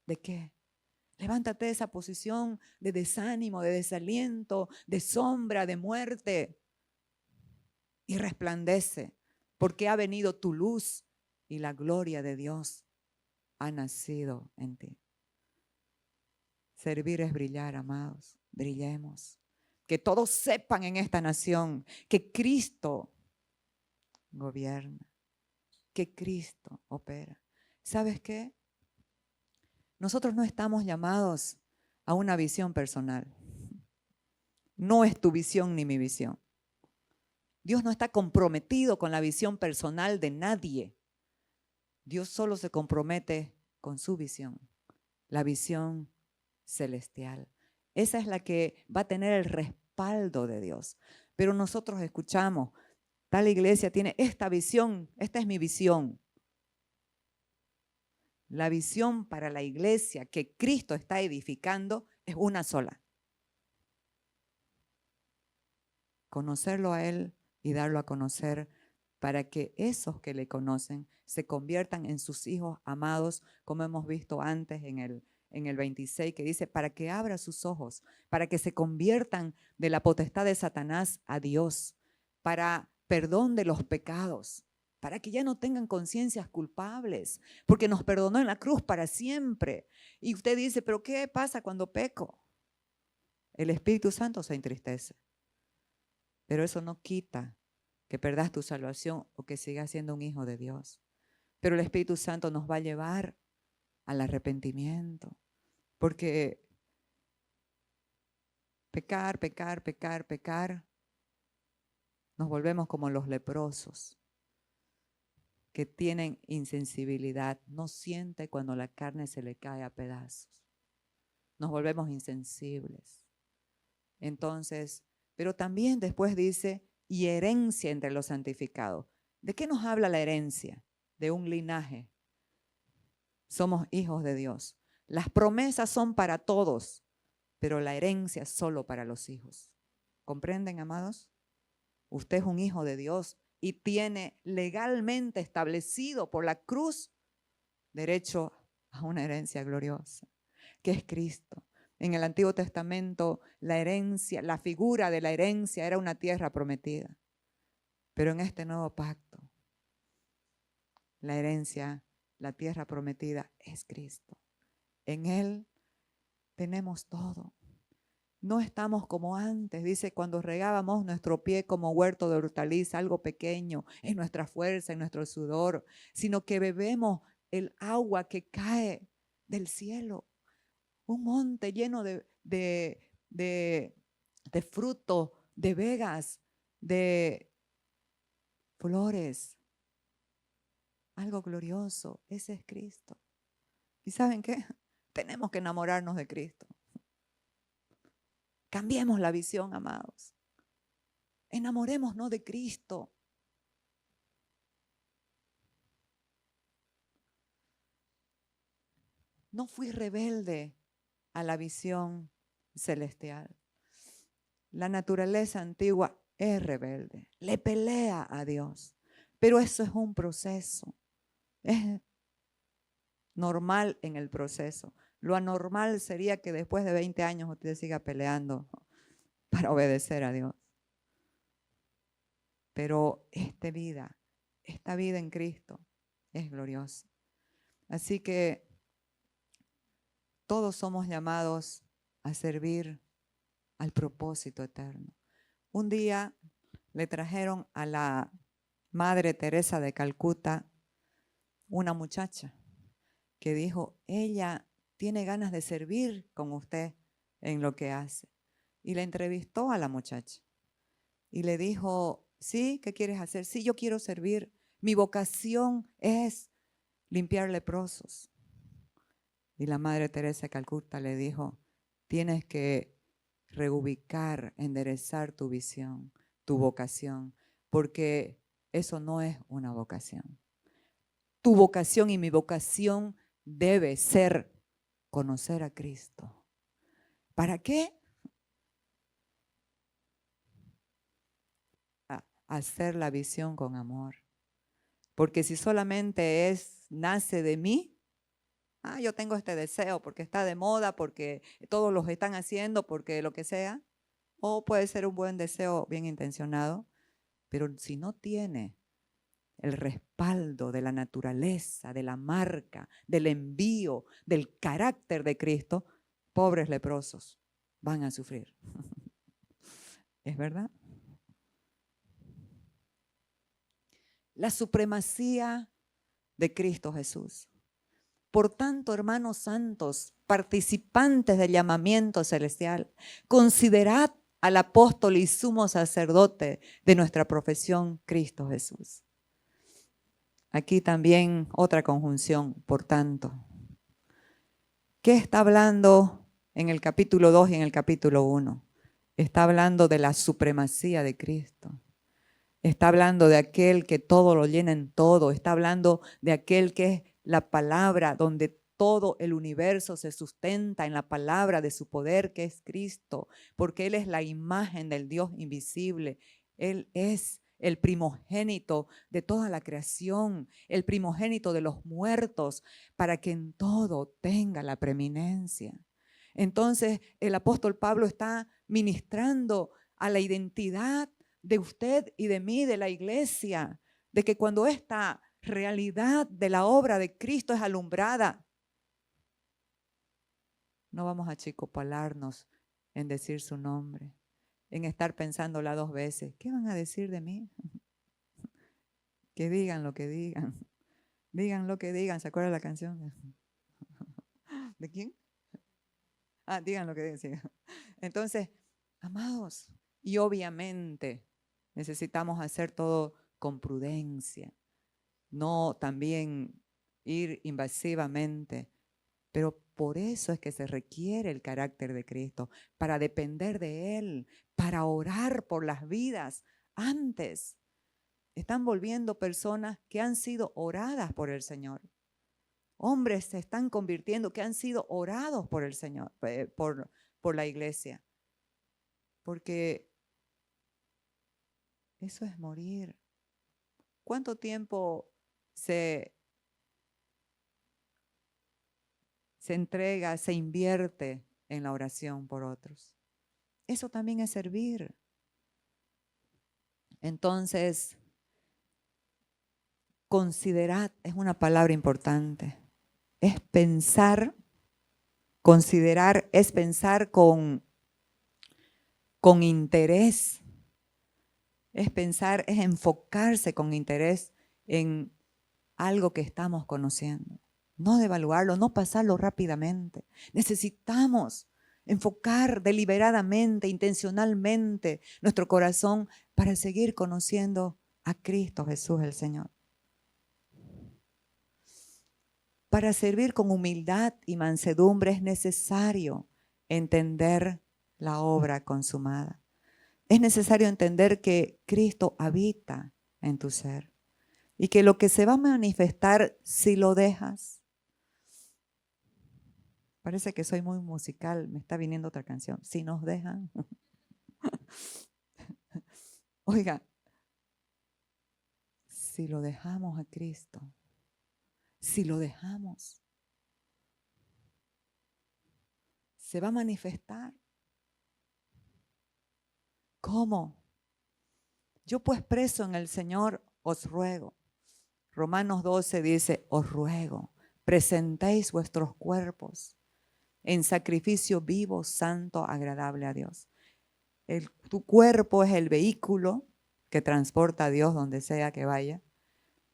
¿De qué? Levántate de esa posición de desánimo, de desaliento, de sombra, de muerte. Y resplandece, porque ha venido tu luz y la gloria de Dios ha nacido en ti. Servir es brillar, amados. Brillemos. Que todos sepan en esta nación que Cristo gobierna, que Cristo opera. ¿Sabes qué? Nosotros no estamos llamados a una visión personal. No es tu visión ni mi visión. Dios no está comprometido con la visión personal de nadie. Dios solo se compromete con su visión, la visión celestial. Esa es la que va a tener el respaldo de Dios. Pero nosotros escuchamos, tal iglesia tiene esta visión, esta es mi visión. La visión para la iglesia que Cristo está edificando es una sola. Conocerlo a Él y darlo a conocer para que esos que le conocen se conviertan en sus hijos amados, como hemos visto antes en el 26, que dice, para que abra sus ojos, para que se conviertan de la potestad de Satanás a Dios, para perdón de los pecados, para que ya no tengan conciencias culpables, porque nos perdonó en la cruz para siempre. Y usted dice, ¿pero qué pasa cuando peco? El Espíritu Santo se entristece. Pero eso no quita que perdas tu salvación o que sigas siendo un hijo de Dios. Pero el Espíritu Santo nos va a llevar al arrepentimiento. Porque pecar, nos volvemos como los leprosos que tienen insensibilidad. No siente cuando la carne se le cae a pedazos. Nos volvemos insensibles. Entonces, pero también después dice, y herencia entre los santificados. ¿De qué nos habla la herencia? De un linaje. Somos hijos de Dios. Las promesas son para todos, pero la herencia es solo para los hijos. ¿Comprenden, amados? Usted es un hijo de Dios y tiene legalmente establecido por la cruz derecho a una herencia gloriosa, que es Cristo. En el Antiguo Testamento, la herencia, la figura de la herencia era una tierra prometida. Pero en este nuevo pacto, la herencia, la tierra prometida es Cristo. En Él tenemos todo. No estamos como antes, dice, cuando regábamos nuestro pie como huerto de hortaliza, algo pequeño, en nuestra fuerza, en nuestro sudor, sino que bebemos el agua que cae del cielo. Un monte lleno de fruto, de vegas, de flores, algo glorioso. Ese es Cristo. ¿Y saben qué? Tenemos que enamorarnos de Cristo. Cambiemos la visión, amados. Enamorémonos de Cristo. No fui rebelde a la visión celestial. La naturaleza antigua es rebelde, le pelea a Dios, pero eso es un proceso, es normal en el proceso. Lo anormal sería que después de 20 años usted siga peleando para obedecer a Dios. Pero esta vida en Cristo es gloriosa. Así que todos somos llamados a servir al propósito eterno. Un día le trajeron a la Madre Teresa de Calcuta una muchacha que dijo, ella tiene ganas de servir con usted en lo que hace. Y le entrevistó a la muchacha y le dijo, ¿sí? ¿Qué quieres hacer? Sí, yo quiero servir. Mi vocación es limpiar leprosos. Y la Madre Teresa de Calcuta le dijo, tienes que reubicar, enderezar tu visión, tu vocación, porque eso no es una vocación. Tu vocación y mi vocación debe ser conocer a Cristo. ¿Para qué? Hacer la visión con amor. Porque si solamente nace de mí, yo tengo este deseo porque está de moda, porque todos los están haciendo, porque lo que sea, o puede ser un buen deseo bien intencionado, pero si no tiene el respaldo de la naturaleza, de la marca, del envío, del carácter de Cristo, pobres leprosos van a sufrir. ¿Es verdad? La supremacía de Cristo Jesús. Por tanto, hermanos santos, participantes del llamamiento celestial, considerad al apóstol y sumo sacerdote de nuestra profesión, Cristo Jesús. Aquí también otra conjunción, por tanto. ¿Qué está hablando en el capítulo 2 y en el capítulo 1? Está hablando de la supremacía de Cristo. Está hablando de aquel que todo lo llena en todo. Está hablando de aquel que es la palabra, donde todo el universo se sustenta en la palabra de su poder, que es Cristo, porque Él es la imagen del Dios invisible. Él es el primogénito de toda la creación, el primogénito de los muertos, para que en todo tenga la preeminencia. Entonces, el apóstol Pablo está ministrando a la identidad de usted y de mí, de la iglesia, de que cuando esta realidad de la obra de Cristo es alumbrada, no vamos a achicopalarnos en decir su nombre, en estar pensándola 2 veces. ¿Qué van a decir de mí? Que digan lo que digan. Digan lo que digan. ¿Se acuerda la canción? ¿De quién? Digan lo que digan. Sí. Entonces, amados, y obviamente necesitamos hacer todo con prudencia, no también ir invasivamente, pero por eso es que se requiere el carácter de Cristo, para depender de Él, para orar por las vidas. Antes están volviendo personas que han sido oradas por el Señor. Hombres se están convirtiendo que han sido orados por el Señor, por la iglesia. Porque eso es morir. ¿Cuánto tiempo se entrega, se invierte en la oración por otros? Eso también es servir. Entonces, considerad es una palabra importante. Es pensar, considerar es pensar con interés. Es pensar, es enfocarse con interés en algo que estamos conociendo. No devaluarlo, no pasarlo rápidamente. Necesitamos enfocar deliberadamente, intencionalmente nuestro corazón para seguir conociendo a Cristo Jesús el Señor. Para servir con humildad y mansedumbre es necesario entender la obra consumada. Es necesario entender que Cristo habita en tu ser y que lo que se va a manifestar si lo dejas. Parece que soy muy musical, me está viniendo otra canción. Si nos dejan. Oiga, si lo dejamos a Cristo, si lo dejamos, se va a manifestar. ¿Cómo? Yo pues preso en el Señor os ruego. Romanos 12 dice, os ruego, presentéis vuestros cuerpos en sacrificio vivo, santo, agradable a Dios. Tu cuerpo es el vehículo que transporta a Dios donde sea que vaya,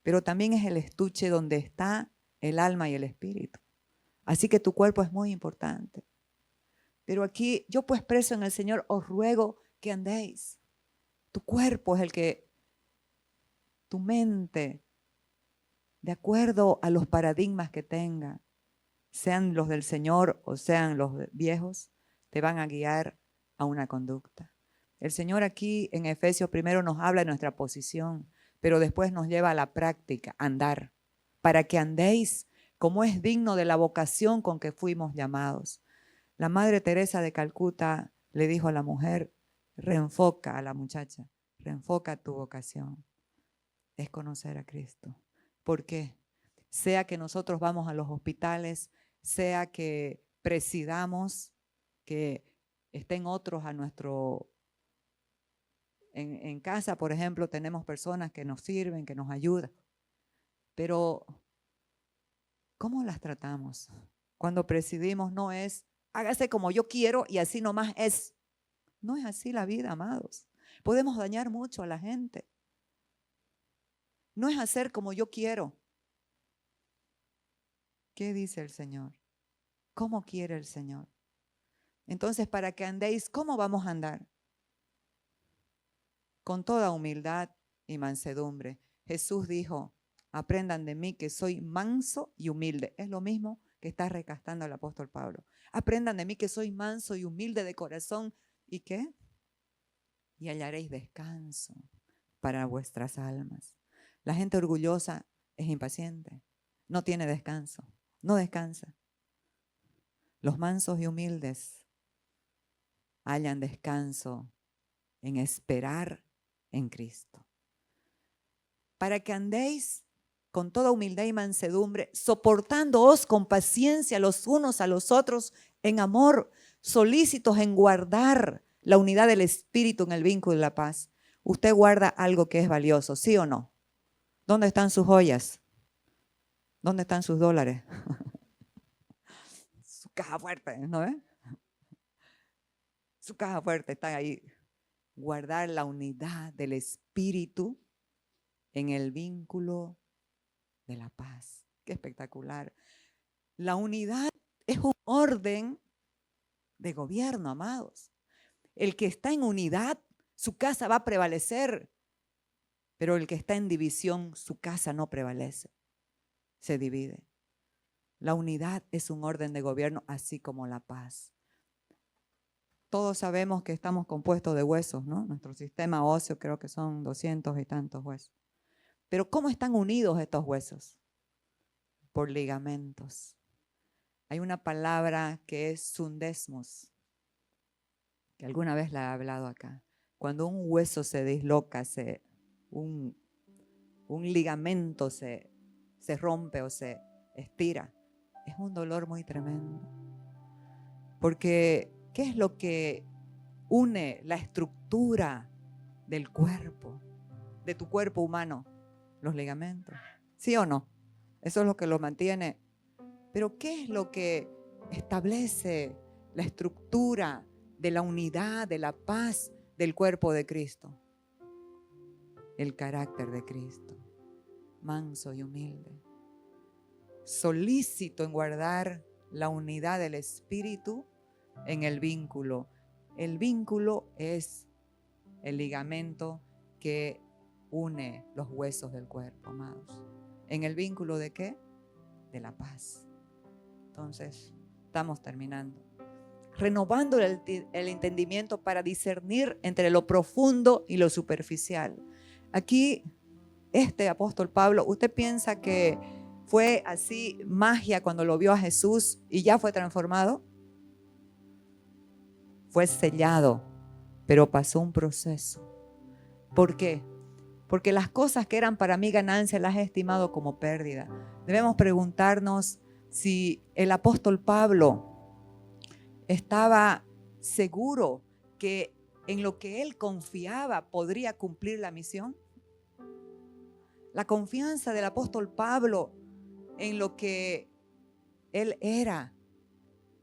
pero también es el estuche donde está el alma y el espíritu. Así que tu cuerpo es muy importante. Pero aquí, yo pues preso en el Señor, os ruego que andéis. Tu cuerpo es el que, tu mente, de acuerdo a los paradigmas que tenga, sean los del Señor o sean los viejos, te van a guiar a una conducta. El Señor aquí en Efesios primero nos habla de nuestra posición, pero después nos lleva a la práctica, andar, para que andéis como es digno de la vocación con que fuimos llamados. La Madre Teresa de Calcuta le dijo a la mujer, reenfoca a la muchacha, reenfoca tu vocación. Es conocer a Cristo. ¿Por qué? Sea que nosotros vamos a los hospitales, sea que presidamos, que estén otros a nuestro... En casa, por ejemplo, tenemos personas que nos sirven, que nos ayudan. Pero, ¿cómo las tratamos? Cuando presidimos no es, hágase como yo quiero y así nomás es. No es así la vida, amados. Podemos dañar mucho a la gente. No es hacer como yo quiero. ¿Qué dice el Señor? ¿Cómo quiere el Señor? Entonces, para que andéis, ¿cómo vamos a andar? Con toda humildad y mansedumbre. Jesús dijo, aprendan de mí que soy manso y humilde. Es lo mismo que está recastando el apóstol Pablo. Aprendan de mí que soy manso y humilde de corazón. ¿Y qué? Y hallaréis descanso para vuestras almas. La gente orgullosa es impaciente, no tiene descanso, no descansa. Los mansos y humildes hallan descanso en esperar en Cristo. Para que andéis con toda humildad y mansedumbre, soportándoos con paciencia los unos a los otros en amor, solícitos en guardar la unidad del Espíritu en el vínculo de la paz. Usted guarda algo que es valioso, ¿sí o no? ¿Dónde están sus joyas? ¿Dónde están sus dólares? Su caja fuerte, ¿no ves? Su caja fuerte está ahí. Guardar la unidad del Espíritu en el vínculo de la paz. Qué espectacular. La unidad es un orden de gobierno, amados. El que está en unidad, su casa va a prevalecer, pero el que está en división, su casa no prevalece, se divide. La unidad es un orden de gobierno, así como la paz. Todos sabemos que estamos compuestos de huesos, ¿no? Nuestro sistema óseo creo que son 200 y tantos huesos. Pero ¿cómo están unidos estos huesos? Por ligamentos. Hay una palabra que es sundesmos, que alguna vez la he hablado acá. Cuando un hueso se disloca, un ligamento se rompe o se estira, es un dolor muy tremendo. Porque, ¿qué es lo que une la estructura del cuerpo, de tu cuerpo humano? Los ligamentos. ¿Sí o no? Eso es lo que lo mantiene. Pero ¿qué es lo que establece la estructura de la unidad, de la paz del cuerpo de Cristo? El carácter de Cristo, manso y humilde, solícito en guardar la unidad del Espíritu en el vínculo. El vínculo es el ligamento que une los huesos del cuerpo, amados. ¿En el vínculo de qué? de la paz. Entonces, estamos terminando. Renovando el entendimiento para discernir entre lo profundo y lo superficial. Aquí, este apóstol Pablo, ¿usted piensa que fue así magia cuando lo vio a Jesús y ya fue transformado? Fue sellado, pero pasó un proceso. ¿Por qué? Porque las cosas que eran para mí ganancia las he estimado como pérdida. Debemos preguntarnos si el apóstol Pablo estaba seguro que en lo que él confiaba podría cumplir la misión. La confianza del apóstol Pablo en lo que él era,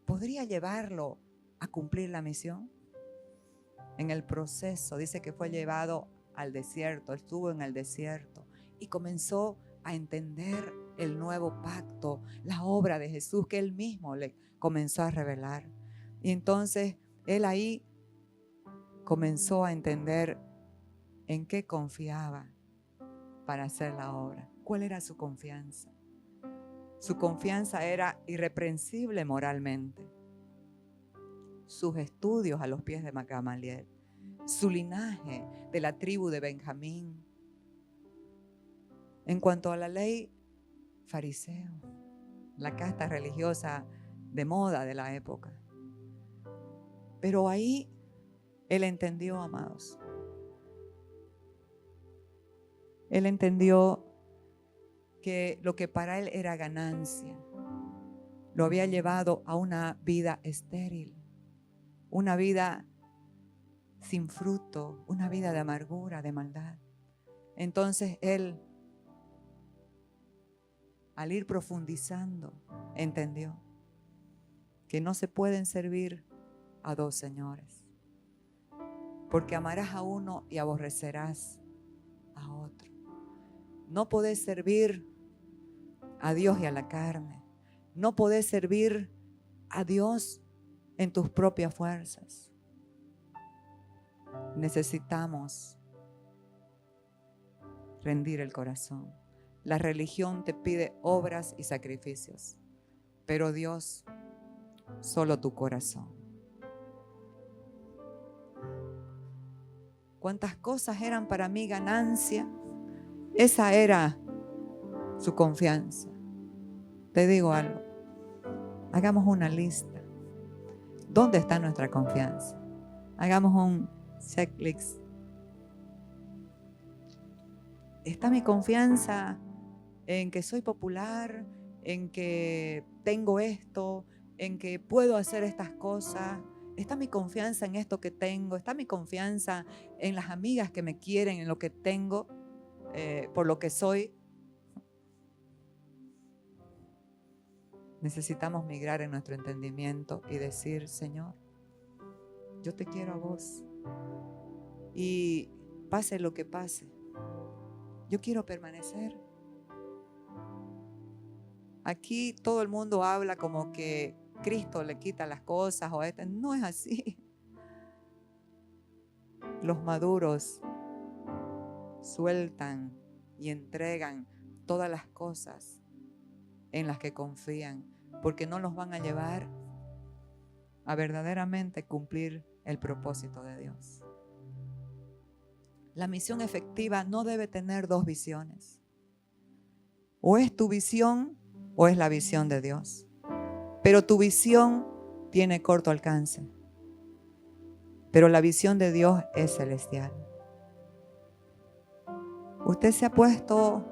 ¿podría llevarlo a cumplir la misión? En el proceso dice que fue llevado al desierto, estuvo en el desierto y comenzó a entender el nuevo pacto, la obra de Jesús que él mismo le comenzó a revelar. Y entonces él ahí comenzó a entender en qué confiaba para hacer la obra. ¿Cuál era su confianza? Su confianza era irreprensible moralmente. Sus estudios a los pies de Gamaliel, su linaje de la tribu de Benjamín. En cuanto a la ley, fariseo, la casta religiosa de moda de la época. Pero ahí él entendió, amados. Él entendió que lo que para él era ganancia lo había llevado a una vida estéril, una vida sin fruto, una vida de amargura, de maldad. Entonces él, al ir profundizando, entendió que no se pueden servir a dos señores, porque amarás a uno y aborrecerás a otro. No podés servir a Dios y a la carne. No podés servir a Dios en tus propias fuerzas. Necesitamos rendir el corazón. La religión te pide obras y sacrificios, pero Dios, solo tu corazón. ¿Cuántas cosas eran para mí ganancia? Esa era su confianza. Te digo algo, hagamos una lista. ¿Dónde está nuestra confianza? Hagamos un checklist. ¿Está mi confianza en que soy popular, en que tengo esto, en que puedo hacer estas cosas? ¿Está mi confianza en esto que tengo? ¿Está mi confianza en las amigas que me quieren, en lo que tengo, por lo que soy? Necesitamos migrar en nuestro entendimiento y decir, Señor, yo te quiero a vos. Y pase lo que pase, yo quiero permanecer. Aquí todo el mundo habla como que Cristo le quita las cosas o no es así. Los maduros sueltan y entregan todas las cosas en las que confían, porque no los van a llevar a verdaderamente cumplir el propósito de Dios. La misión efectiva no debe tener dos visiones. O es tu visión o es la visión de Dios. Pero tu visión tiene corto alcance. Pero la visión de Dios es celestial. ¿Usted se ha puesto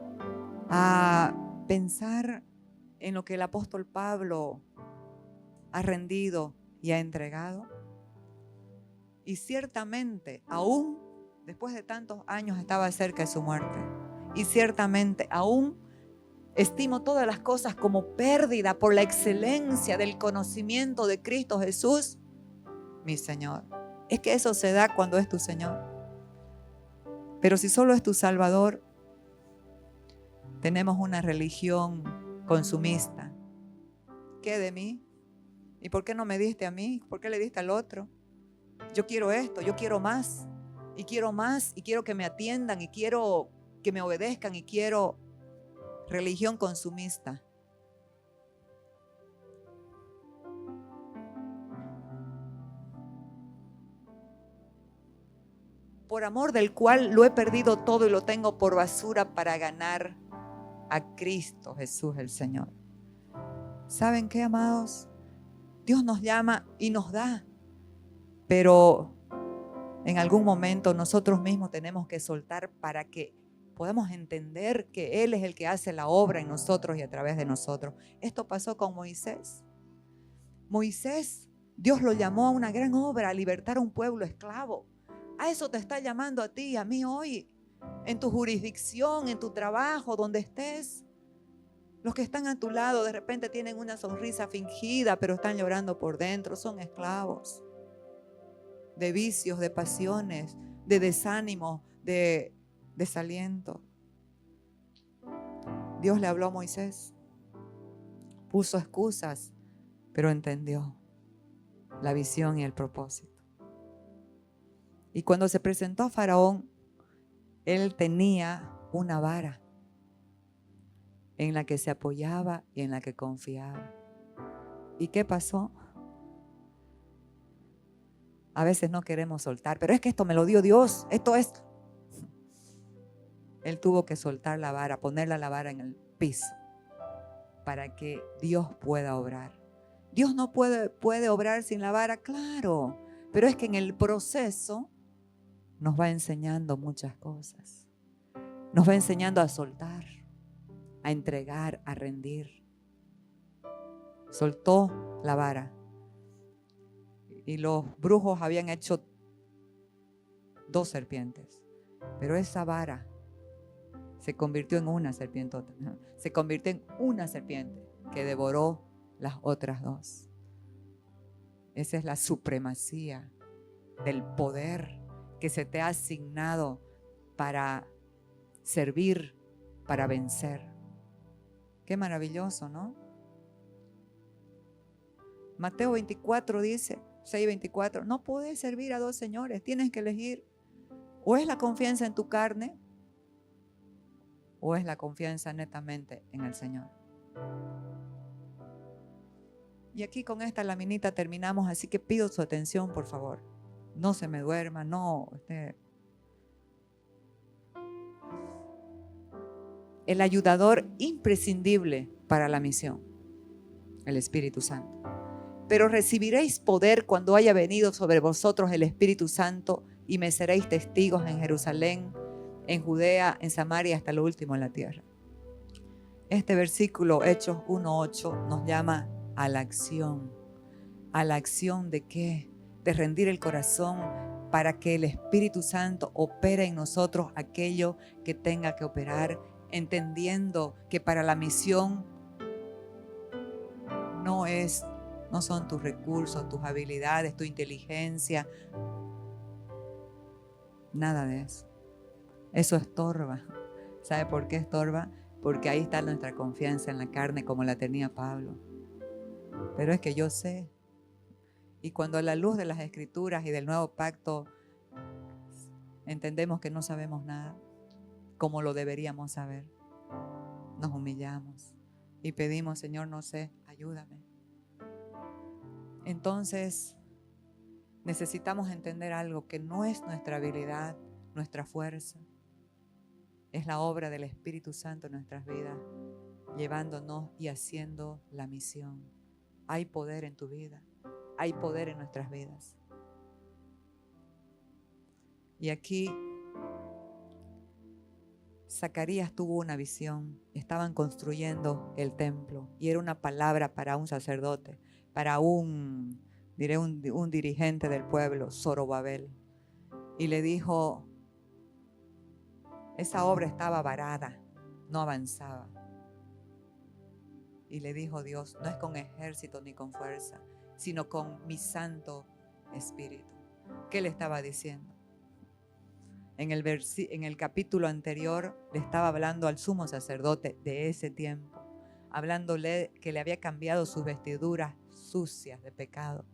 a pensar en lo que el apóstol Pablo ha rendido y ha entregado? Y ciertamente, aún después de tantos años, estaba cerca de su muerte. Y ciertamente, aún estimo todas las cosas como pérdida por la excelencia del conocimiento de Cristo Jesús, mi Señor. Es que eso se da cuando es tu Señor. Pero si solo es tu Salvador, tenemos una religión consumista. ¿Qué de mí? ¿Y por qué no me diste a mí? ¿Por qué le diste al otro? Yo quiero esto, yo quiero más. Y quiero más, y quiero que me atiendan, y quiero que me obedezcan, y quiero religión consumista. por amor del cual lo he perdido todo y lo tengo por basura para ganar a Cristo Jesús el Señor. ¿Saben qué, amados? Dios nos llama y nos da, pero en algún momento nosotros mismos tenemos que soltar para que podamos entender que Él es el que hace la obra en nosotros y a través de nosotros. Esto pasó con Moisés. Moisés, Dios lo llamó a una gran obra, a libertar a un pueblo esclavo. A eso te está llamando a ti y a mí hoy, en tu jurisdicción, en tu trabajo, donde estés. Los que están a tu lado de repente tienen una sonrisa fingida, pero están llorando por dentro. Son esclavos de vicios, de pasiones, de desánimo, de desaliento. Dios le habló a Moisés, puso excusas, pero entendió la visión y el propósito. Y cuando se presentó a Faraón, él tenía una vara en la que se apoyaba y en la que confiaba. ¿Y qué pasó? A veces no queremos soltar, pero es que esto me lo dio Dios, esto es. Él tuvo que soltar la vara, ponerle la vara en el piso para que Dios pueda obrar. Dios no puede obrar sin la vara, claro, pero es que en el proceso nos va enseñando muchas cosas. Nos va enseñando a soltar, a entregar, a rendir. Soltó la vara y los brujos habían hecho 2 serpientes, pero esa vara se convirtió en una serpiente, se convirtió en una serpiente que devoró las otras 2. Esa es la supremacía del poder que se te ha asignado para servir, para vencer. Qué maravilloso, ¿no? Mateo 24 dice, 6:24, no puedes servir a 2 señores, tienes que elegir. O es la confianza en tu carne, o es la confianza netamente en el Señor. Y aquí con esta laminita terminamos, así que pido su atención, por favor. No se me duerma, no. El ayudador imprescindible para la misión, el Espíritu Santo. Pero recibiréis poder cuando haya venido sobre vosotros el Espíritu Santo y me seréis testigos en Jerusalén, en Judea, en Samaria, hasta lo último en la tierra. Este versículo, Hechos 1:8, nos llama a la acción. ¿A la acción de qué? De rendir el corazón para que el Espíritu Santo opere en nosotros aquello que tenga que operar, entendiendo que para la misión no son tus recursos, tus habilidades, tu inteligencia, nada de eso. Eso estorba. ¿Sabe por qué estorba? Porque ahí está nuestra confianza en la carne como la tenía Pablo. Pero es que yo sé. Y cuando a la luz de las Escrituras y del nuevo pacto entendemos que no sabemos nada como lo deberíamos saber, nos humillamos y pedimos, Señor, no sé, ayúdame. Entonces necesitamos entender algo, que no es nuestra habilidad, nuestra fuerza. Es la obra del Espíritu Santo en nuestras vidas, llevándonos y haciendo la misión. Hay poder en tu vida, hay poder en nuestras vidas. Y aquí Zacarías tuvo una visión. Estaban construyendo el templo y era una palabra para un sacerdote, para un dirigente del pueblo, Zorobabel. Y le dijo, esa obra estaba varada, no avanzaba. Y le dijo Dios, no es con ejército ni con fuerza, sino con mi Santo Espíritu. ¿Qué le estaba diciendo? En el capítulo anterior le estaba hablando al sumo sacerdote de ese tiempo, hablándole que le había cambiado sus vestiduras sucias de pecado,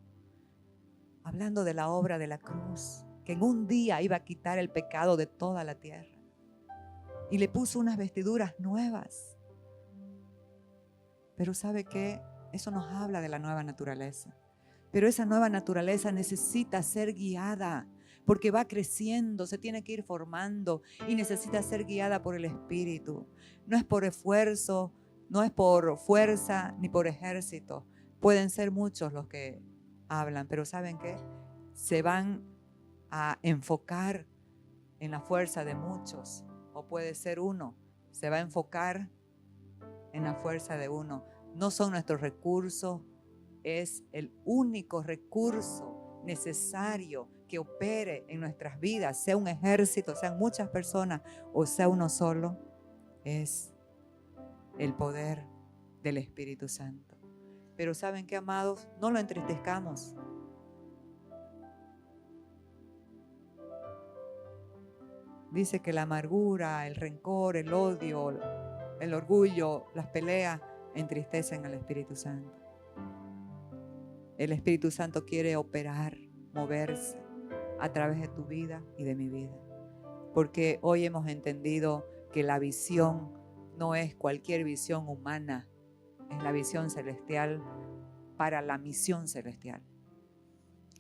hablando de la obra de la cruz, que en un día iba a quitar el pecado de toda la tierra. Y le puso unas vestiduras nuevas. Pero ¿sabe qué? Eso nos habla de la nueva naturaleza. Pero esa nueva naturaleza necesita ser guiada, porque va creciendo, se tiene que ir formando y necesita ser guiada por el Espíritu. No es por esfuerzo, no es por fuerza ni por ejército. Pueden ser muchos los que hablan, pero ¿saben qué? Se van a enfocar en la fuerza de muchos, o puede ser uno, se va a enfocar en la fuerza de uno. No son nuestros recursos, es el único recurso necesario que opere en nuestras vidas, sea un ejército, sean muchas personas o sea uno solo, es el poder del Espíritu Santo. Pero ¿saben qué, amados? No lo entristezcamos. Dice que la amargura, el rencor, el odio, el orgullo, las peleas entristecen al Espíritu Santo. El Espíritu Santo quiere operar, moverse a través de tu vida y de mi vida. Porque hoy hemos entendido que la visión no es cualquier visión humana, es la visión celestial para la misión celestial.